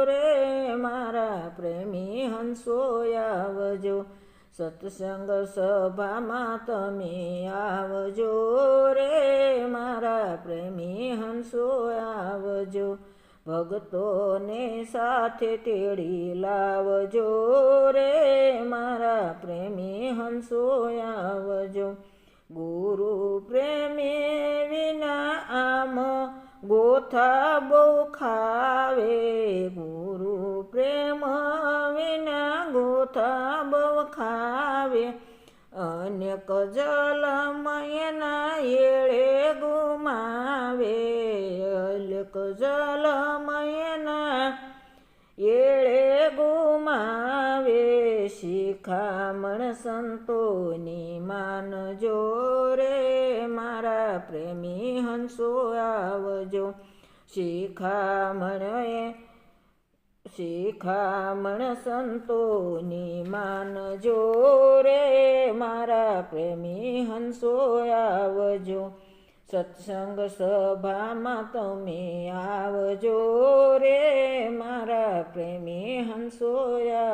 રે મારા પ્રેમી હંસો આવજો, સત્સંગ સભામાં તમે આવજો રે મારા પ્રેમી હંસો આવજો, ભક્તોને સાથે તેડી લાવજો રે મારા પ્રેમી હંસો આવજો, ગુરુ પ્રેમે વિના આમ ગોથા બહુ ખાવે, ગુરુ પ્રેમ વિના ગોથા બહુ ખાવે, અનેક જલમયના એળે ગુમાવે, અનેક જલમયના એળે ગુમાવે, શિખામણ સંતોની માનજો રે મારા પ્રેમી હંસો આવજો, શિખામણ સંતોની માનજો રે મારા પ્રેમી હંસો આવજો, સત્સંગ સભામાં તમે આવજો રે મારા પ્રેમી હંસો આવજો.